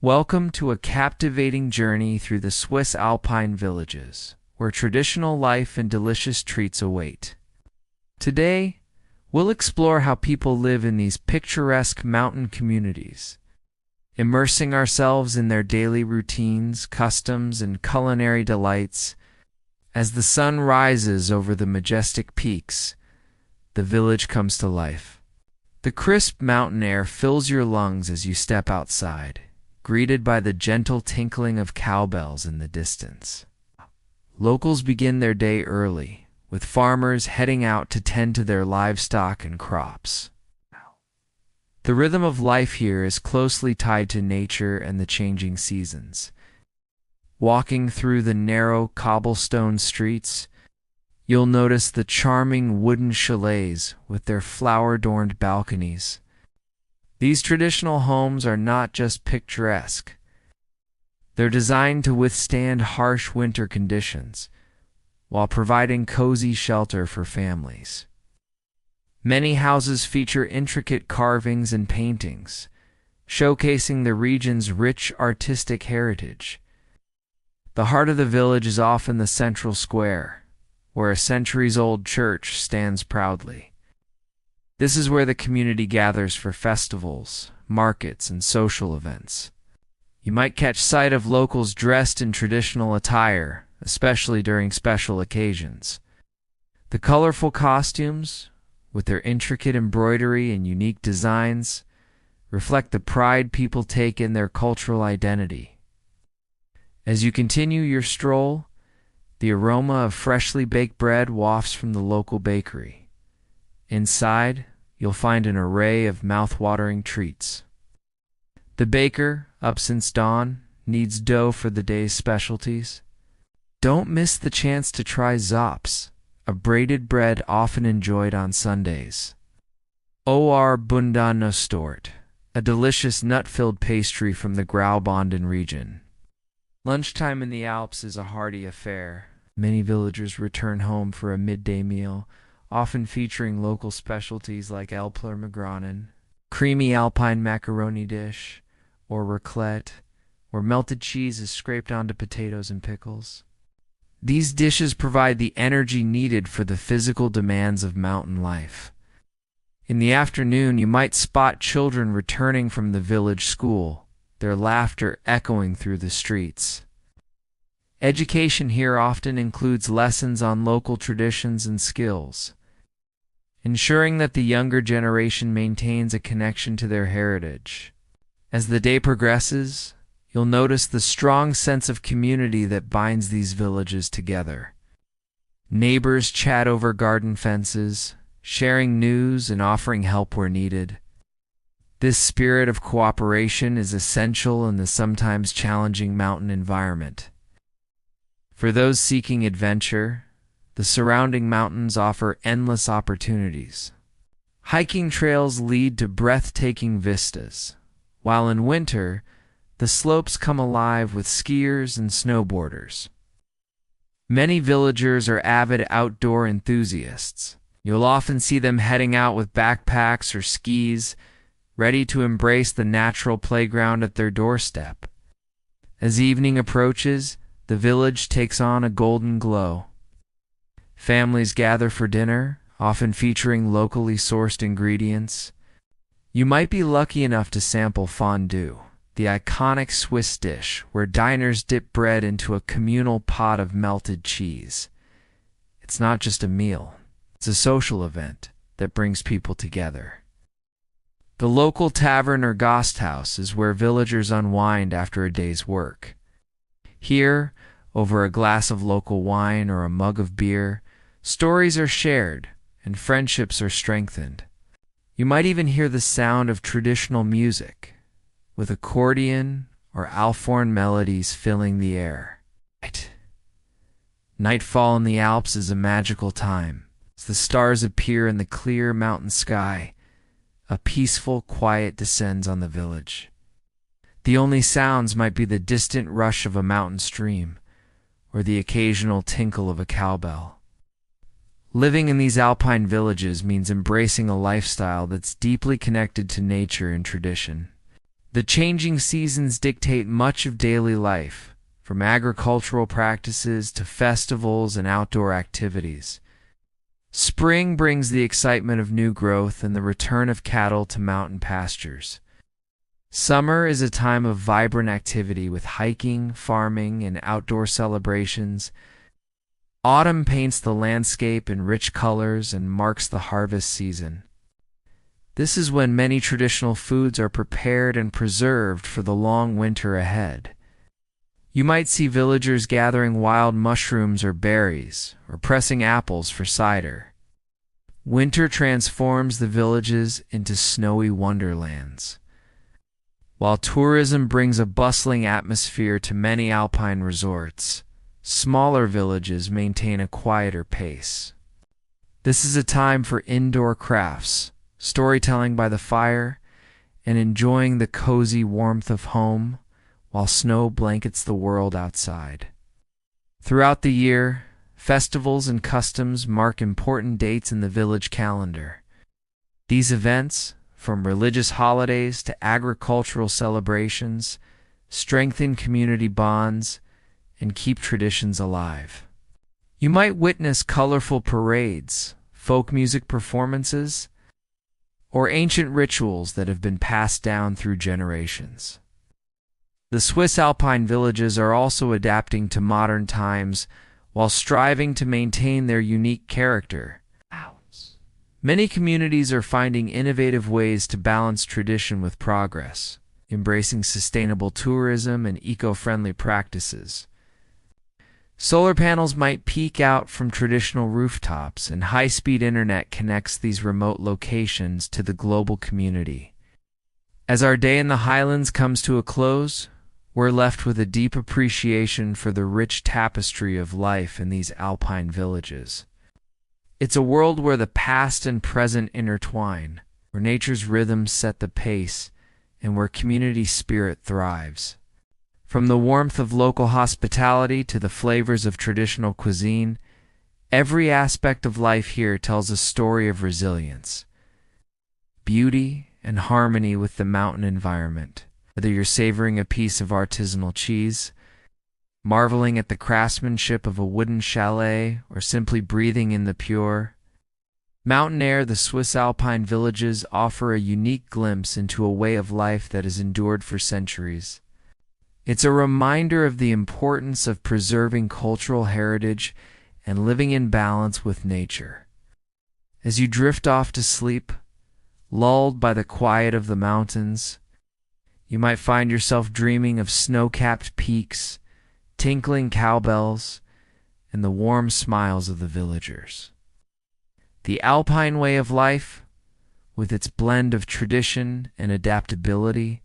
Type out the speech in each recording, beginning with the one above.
Welcome to a captivating journey through the Swiss Alpine villages, where traditional life and delicious treats await. Today, we'll explore how people live in these picturesque mountain communities, immersing ourselves in their daily routines, customs, and culinary delights. As the sun rises over the majestic peaks, the village comes to life. The crisp mountain air fills your lungs as you step outside, greeted by the gentle tinkling of cowbells in the distance. Locals begin their day early, with farmers heading out to tend to their livestock and crops. The rhythm of life here is closely tied to nature and the changing seasons. Walking through the narrow cobblestone streets, you'll notice the charming wooden chalets with their flower-adorned balconies. These traditional homes are not just picturesque. They're designed to withstand harsh winter conditions, while providing cozy shelter for families. Many houses feature intricate carvings and paintings, showcasing the region's rich artistic heritage. The heart of the village is often the central square, where a centuries-old church stands proudly. This is where the community gathers for festivals, markets, and social events. You might catch sight of locals dressed in traditional attire, especially during special occasions. The colorful costumes, with their intricate embroidery and unique designs, reflect the pride people take in their cultural identity. As you continue your stroll, the aroma of freshly baked bread wafts from the local bakery. Inside, you'll find an array of mouth-watering treats. The baker, up since dawn, kneads dough for the day's specialties. Don't miss the chance to try zops, a braided bread often enjoyed on Sundays. Or Bundanostort, a delicious nut-filled pastry from the Graubünden region. Lunchtime in the Alps is a hearty affair. Many villagers return home for a midday meal, often featuring local specialties like Alpine, creamy Alpine macaroni dish, or raclette, where melted cheese is scraped onto potatoes and pickles. These dishes provide the energy needed for the physical demands of mountain life. In the afternoon, you might spot children returning from the village school, their laughter echoing through the streets. Education here often includes lessons on local traditions and skills, ensuring that the younger generation maintains a connection to their heritage. As the day progresses, you'll notice the strong sense of community that binds these villages together. Neighbors chat over garden fences, sharing news and offering help where needed. This spirit of cooperation is essential in the sometimes challenging mountain environment. For those seeking adventure, the surrounding mountains offer endless opportunities. Hiking trails lead to breathtaking vistas, while in winter, the slopes come alive with skiers and snowboarders. Many villagers are avid outdoor enthusiasts. You'll often see them heading out with backpacks or skis, ready to embrace the natural playground at their doorstep. As evening approaches, the village takes on a golden glow. Families gather for dinner, often featuring locally sourced ingredients. You might be lucky enough to sample fondue, the iconic Swiss dish where diners dip bread into a communal pot of melted cheese. It's not just a meal, it's a social event that brings people together. The local tavern or gasthaus is where villagers unwind after a day's work. Here, over a glass of local wine or a mug of beer, stories are shared and friendships are strengthened. You might even hear the sound of traditional music, with accordion or Alphorn melodies filling the air. Nightfall in the Alps is a magical time. As the stars appear in the clear mountain sky, a peaceful quiet descends on the village. The only sounds might be the distant rush of a mountain stream, or the occasional tinkle of a cowbell. Living in these alpine villages means embracing a lifestyle that's deeply connected to nature and tradition. The changing seasons dictate much of daily life, from agricultural practices to festivals and outdoor activities. Spring brings the excitement of new growth and the return of cattle to mountain pastures. Summer is a time of vibrant activity with hiking, farming, and outdoor celebrations. Autumn paints the landscape in rich colors and marks the harvest season. This is when many traditional foods are prepared and preserved for the long winter ahead. You might see villagers gathering wild mushrooms or berries, or pressing apples for cider. Winter transforms the villages into snowy wonderlands. While tourism brings a bustling atmosphere to many alpine resorts, smaller villages maintain a quieter pace. This is a time for indoor crafts, storytelling by the fire, and enjoying the cozy warmth of home while snow blankets the world outside. Throughout the year, festivals and customs mark important dates in the village calendar. These events, from religious holidays to agricultural celebrations, strengthen community bonds and keep traditions alive. You might witness colorful parades, folk music performances, or ancient rituals that have been passed down through generations. The Swiss Alpine villages are also adapting to modern times while striving to maintain their unique character. Many communities are finding innovative ways to balance tradition with progress, embracing sustainable tourism and eco-friendly practices. Solar panels might peek out from traditional rooftops, and high-speed internet connects these remote locations to the global community. As our day in the Highlands comes to a close, we're left with a deep appreciation for the rich tapestry of life in these alpine villages. It's a world where the past and present intertwine, where nature's rhythms set the pace, and where community spirit thrives. From the warmth of local hospitality to the flavors of traditional cuisine, every aspect of life here tells a story of resilience, beauty, and harmony with the mountain environment. Whether you're savoring a piece of artisanal cheese, marveling at the craftsmanship of a wooden chalet, or simply breathing in the pure mountain air, the Swiss Alpine villages offer a unique glimpse into a way of life that has endured for centuries. It's a reminder of the importance of preserving cultural heritage and living in balance with nature. As you drift off to sleep, lulled by the quiet of the mountains, you might find yourself dreaming of snow-capped peaks, tinkling cowbells, and the warm smiles of the villagers. The Alpine way of life, with its blend of tradition and adaptability,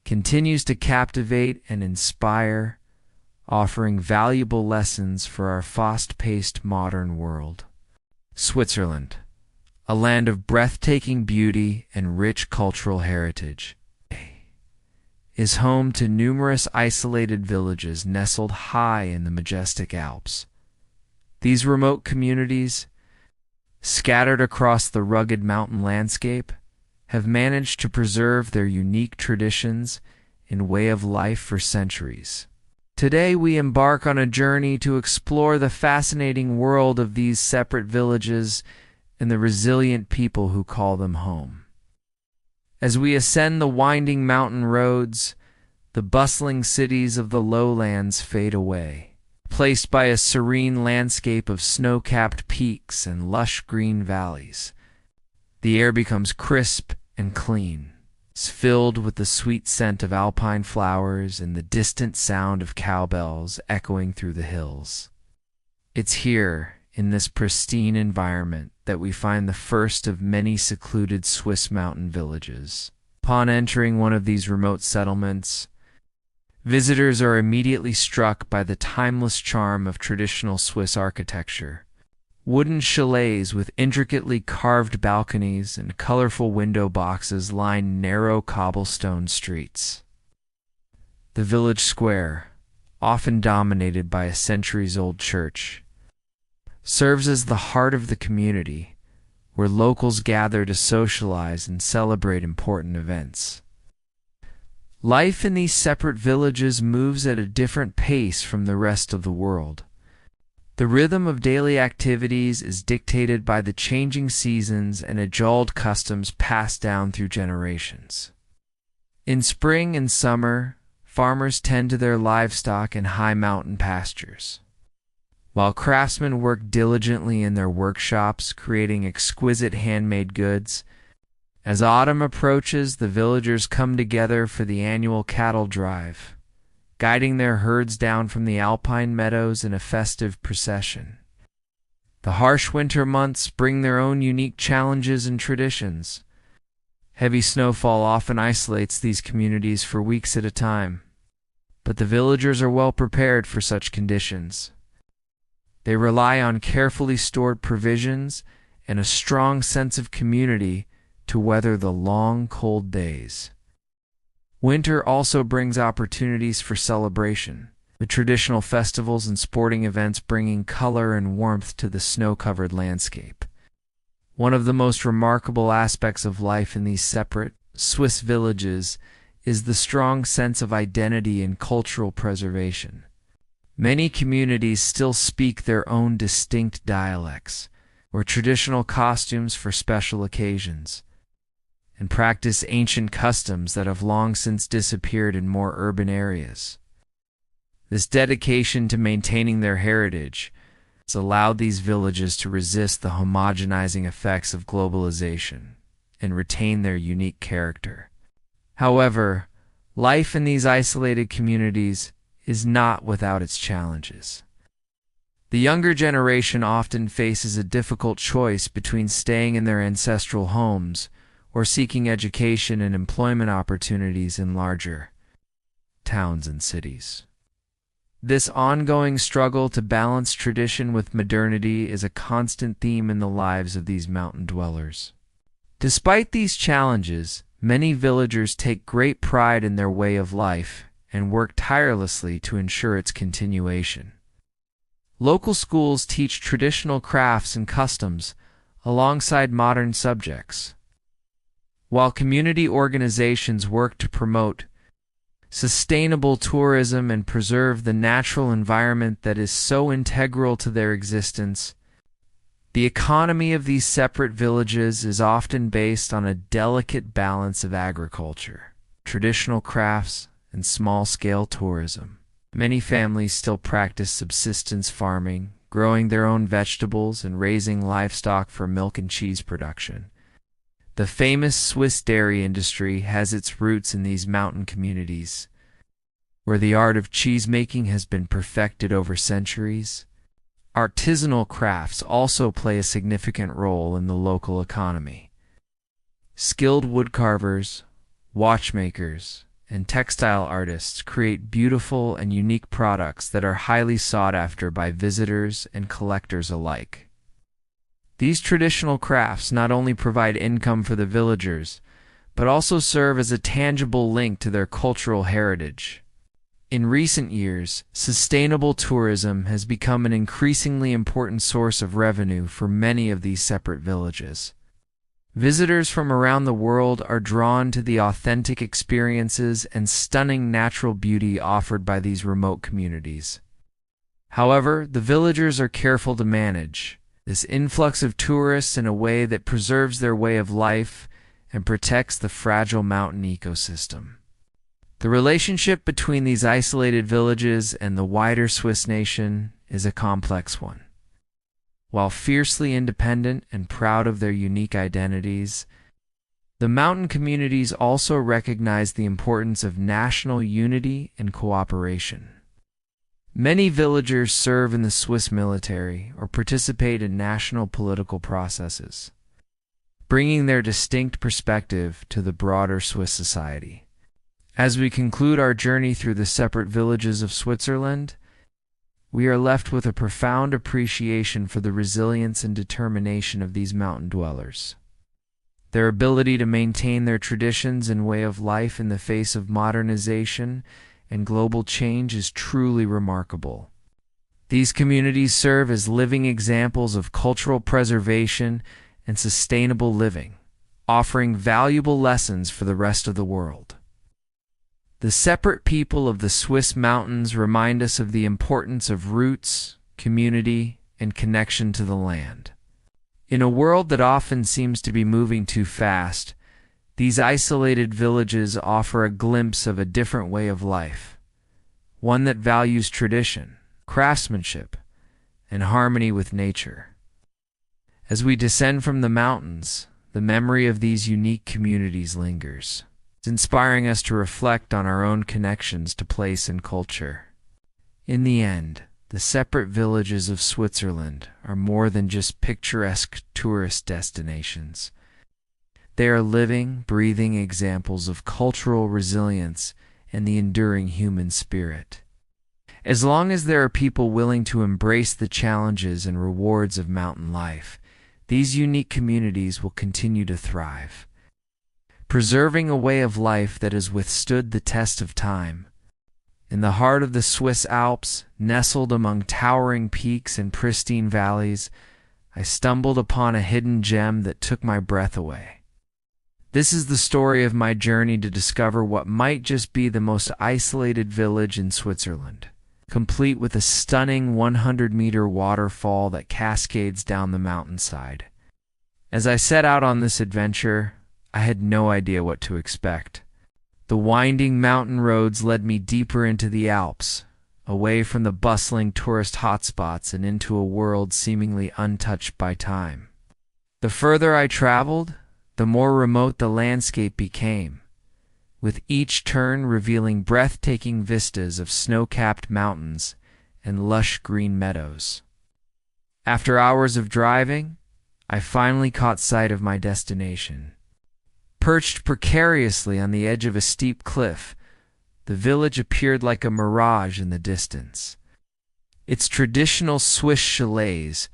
continues to captivate and inspire, offering valuable lessons for our fast-paced modern world. Switzerland, a land of breathtaking beauty and rich cultural heritage, is home to numerous isolated villages nestled high in the majestic Alps. These remote communities, scattered across the rugged mountain landscape, have managed to preserve their unique traditions and way of life for centuries. Today we embark on a journey to explore the fascinating world of these separate villages and the resilient people who call them home. As we ascend the winding mountain roads, the bustling cities of the lowlands fade away, replaced by a serene landscape of snow-capped peaks and lush green valleys. The air becomes crisp and clean, filled with the sweet scent of alpine flowers and the distant sound of cowbells echoing through the hills. It's here, in this pristine environment, that we find the first of many secluded Swiss mountain villages. Upon entering one of these remote settlements, visitors are immediately struck by the timeless charm of traditional Swiss architecture. Wooden chalets with intricately carved balconies and colorful window boxes line narrow cobblestone streets. The village square, often dominated by a centuries-old church, serves as the heart of the community, where locals gather to socialize and celebrate important events. Life in these separate villages moves at a different pace from the rest of the world. The rhythm of daily activities is dictated by the changing seasons and age-old customs passed down through generations. In spring and summer, farmers tend to their livestock in high mountain pastures, while craftsmen work diligently in their workshops, creating exquisite handmade goods. As autumn approaches, the villagers come together for the annual cattle drive, guiding their herds down from the Alpine meadows in a festive procession. The harsh winter months bring their own unique challenges and traditions. Heavy snowfall often isolates these communities for weeks at a time, but the villagers are well prepared for such conditions. They rely on carefully stored provisions and a strong sense of community to weather the long, cold days. Winter also brings opportunities for celebration, the traditional festivals and sporting events bringing color and warmth to the snow-covered landscape. One of the most remarkable aspects of life in these separate, Swiss villages is the strong sense of identity and cultural preservation. Many communities still speak their own distinct dialects, or traditional costumes for special occasions, and practice ancient customs that have long since disappeared in more urban areas. This dedication to maintaining their heritage has allowed these villages to resist the homogenizing effects of globalization and retain their unique character. However, life in these isolated communities is not without its challenges. The younger generation often faces a difficult choice between staying in their ancestral homes or seeking education and employment opportunities in larger towns and cities. This ongoing struggle to balance tradition with modernity is a constant theme in the lives of these mountain dwellers. Despite these challenges, many villagers take great pride in their way of life and work tirelessly to ensure its continuation. Local schools teach traditional crafts and customs alongside modern subjects, while community organizations work to promote sustainable tourism and preserve the natural environment that is so integral to their existence. The economy of these separate villages is often based on a delicate balance of agriculture, traditional crafts, and small-scale tourism. Many families still practice subsistence farming, growing their own vegetables and raising livestock for milk and cheese production. The famous Swiss dairy industry has its roots in these mountain communities, where the art of cheese-making has been perfected over centuries. Artisanal crafts also play a significant role in the local economy. Skilled woodcarvers, watchmakers, and textile artists create beautiful and unique products that are highly sought after by visitors and collectors alike. These traditional crafts not only provide income for the villagers, but also serve as a tangible link to their cultural heritage. In recent years, sustainable tourism has become an increasingly important source of revenue for many of these separate villages. Visitors from around the world are drawn to the authentic experiences and stunning natural beauty offered by these remote communities. However, the villagers are careful to manage this influx of tourists in a way that preserves their way of life and protects the fragile mountain ecosystem. The relationship between these isolated villages and the wider Swiss nation is a complex one. While fiercely independent and proud of their unique identities, the mountain communities also recognize the importance of national unity and cooperation. Many villagers serve in the Swiss military or participate in national political processes, bringing their distinct perspective to the broader Swiss society. As we conclude our journey through the separate villages of Switzerland, we are left with a profound appreciation for the resilience and determination of these mountain dwellers. Their ability to maintain their traditions and way of life in the face of modernization and global change is truly remarkable. These communities serve as living examples of cultural preservation and sustainable living, offering valuable lessons for the rest of the world. The The separate people of the Swiss mountains remind us of the importance of roots, community, and connection to the land. In a world that often seems to be moving too fast, these isolated villages offer a glimpse of a different way of life, one that values tradition, craftsmanship, and harmony with nature. As we descend from the mountains, the memory of these unique communities lingers, inspiring us to reflect on our own connections to place and culture. In the end, the separate villages of Switzerland are more than just picturesque tourist destinations. They are living, breathing examples of cultural resilience and the enduring human spirit. As long as there are people willing to embrace the challenges and rewards of mountain life, these unique communities will continue to thrive, preserving a way of life that has withstood the test of time. In the heart of the Swiss Alps, nestled among towering peaks and pristine valleys, I stumbled upon a hidden gem that took my breath away. This is the story of my journey to discover what might just be the most isolated village in Switzerland, complete with a stunning 100-meter waterfall that cascades down the mountainside. As I set out on this adventure, I had no idea what to expect. The winding mountain roads led me deeper into the Alps, away from the bustling tourist hotspots and into a world seemingly untouched by time. The further I traveled, the more remote the landscape became, with each turn revealing breathtaking vistas of snow-capped mountains and lush green meadows. After hours of driving, I finally caught sight of my destination. Perched precariously on the edge of a steep cliff, the village appeared like a mirage in the distance. Its traditional Swiss chalets,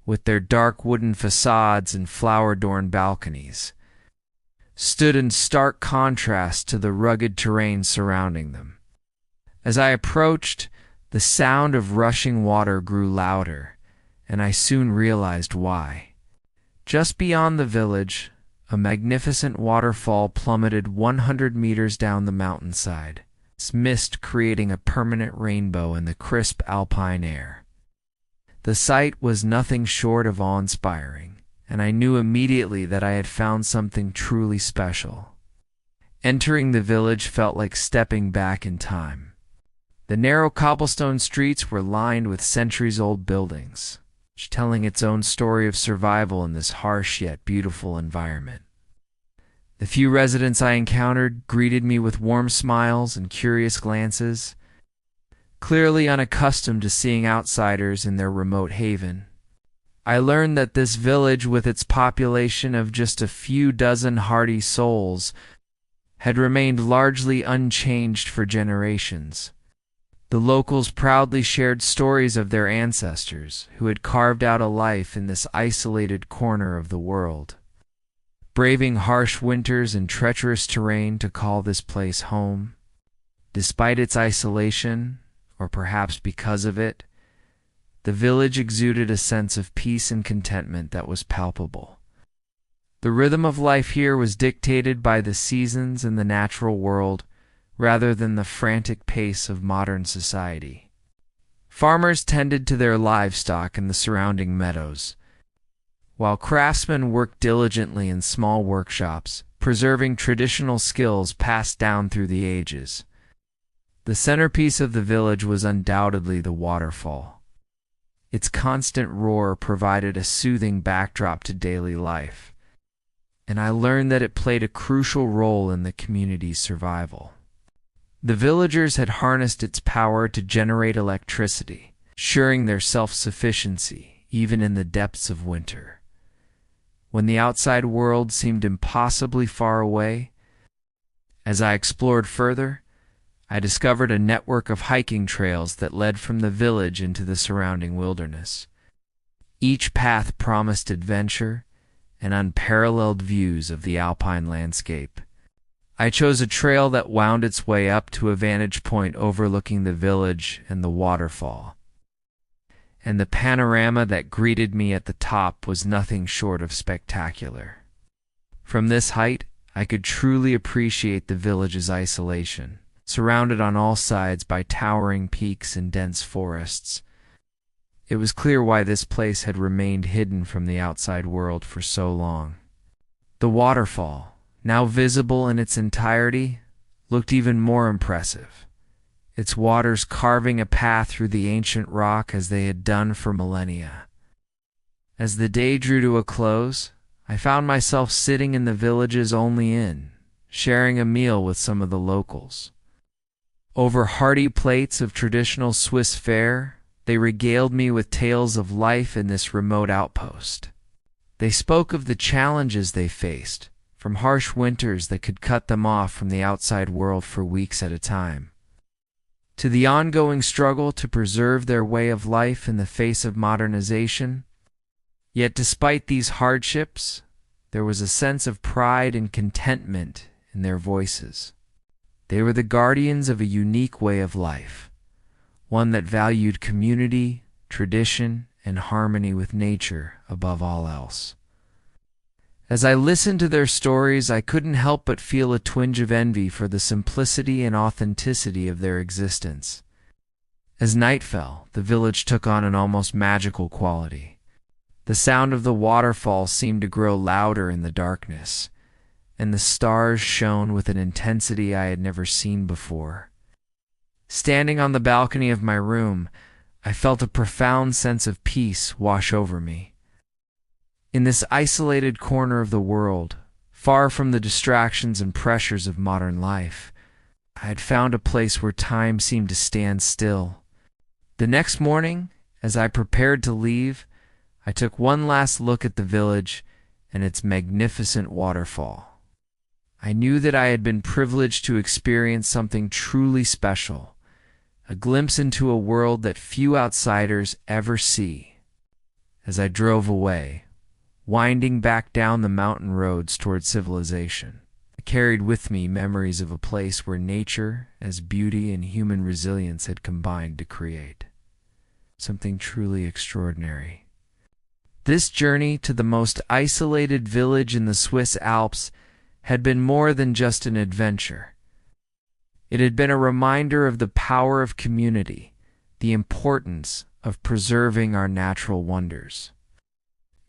with their dark wooden facades and flower-adorned balconies, stood in stark contrast to the rugged terrain surrounding them. As I approached, the sound of rushing water grew louder, and I soon realized why. Just beyond the village, a magnificent waterfall plummeted 100 meters down the mountainside, its mist creating a permanent rainbow in the crisp Alpine air. The sight was nothing short of awe-inspiring, and I knew immediately that I had found something truly special. Entering the village felt like stepping back in time. The narrow cobblestone streets were lined with centuries-old buildings, each telling its own story of survival in this harsh yet beautiful environment. The few residents I encountered greeted me with warm smiles and curious glances, clearly unaccustomed to seeing outsiders in their remote haven. I learned that this village, with its population of just a few dozen hardy souls, had remained largely unchanged for generations. The locals proudly shared stories of their ancestors who had carved out a life in this isolated corner of the world, braving harsh winters and treacherous terrain to call this place home. Despite its isolation, or perhaps because of it, the village exuded a sense of peace and contentment that was palpable. The rhythm of life here was dictated by the seasons and the natural world, rather than the frantic pace of modern society. Farmers tended to their livestock in the surrounding meadows, while craftsmen worked diligently in small workshops, preserving traditional skills passed down through the ages. The centerpiece of the village was undoubtedly the waterfall. Its constant roar provided a soothing backdrop to daily life, and I learned that it played a crucial role in the community's survival. The villagers had harnessed its power to generate electricity, ensuring their self-sufficiency even in the depths of winter. When the outside world seemed impossibly far away, as I explored further, I discovered a network of hiking trails that led from the village into the surrounding wilderness. Each path promised adventure and unparalleled views of the Alpine landscape. I chose a trail that wound its way up to a vantage point overlooking the village and the waterfall, and the panorama that greeted me at the top was nothing short of spectacular. From this height, I could truly appreciate the village's isolation, surrounded on all sides by towering peaks and dense forests. It was clear why this place had remained hidden from the outside world for so long. The waterfall, now visible in its entirety, looked even more impressive, its waters carving a path through the ancient rock as they had done for millennia. As the day drew to a close, I found myself sitting in the village's only inn, sharing a meal with some of the locals. Over hearty plates of traditional Swiss fare, they regaled me with tales of life in this remote outpost. They spoke of the challenges they faced, from harsh winters that could cut them off from the outside world for weeks at a time, to the ongoing struggle to preserve their way of life in the face of modernization. Yet despite these hardships, there was a sense of pride and contentment in their voices. They were the guardians of a unique way of life, one that valued community, tradition, and harmony with nature above all else. As I listened to their stories, I couldn't help but feel a twinge of envy for the simplicity and authenticity of their existence. As night fell, the village took on an almost magical quality. The sound of the waterfall seemed to grow louder in the darkness, and the stars shone with an intensity I had never seen before. Standing on the balcony of my room, I felt a profound sense of peace wash over me. In this isolated corner of the world, far from the distractions and pressures of modern life, I had found a place where time seemed to stand still. The next morning, as I prepared to leave, I took one last look at the village and its magnificent waterfall. I knew that I had been privileged to experience something truly special, a glimpse into a world that few outsiders ever see. As I drove away, winding back down the mountain roads toward civilization, I carried with me memories of a place where nature, as beauty and human resilience had combined to create something truly extraordinary. This journey to the most isolated village in the Swiss Alps had been more than just an adventure. It had been a reminder of the power of community, the importance of preserving our natural wonders,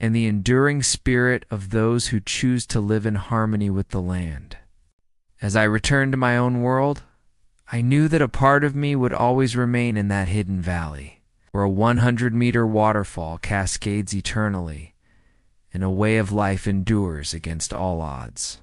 and the enduring spirit of those who choose to live in harmony with the land. As I returned to my own world, I knew that a part of me would always remain in that hidden valley, where a 100-meter waterfall cascades eternally, and a way of life endures against all odds.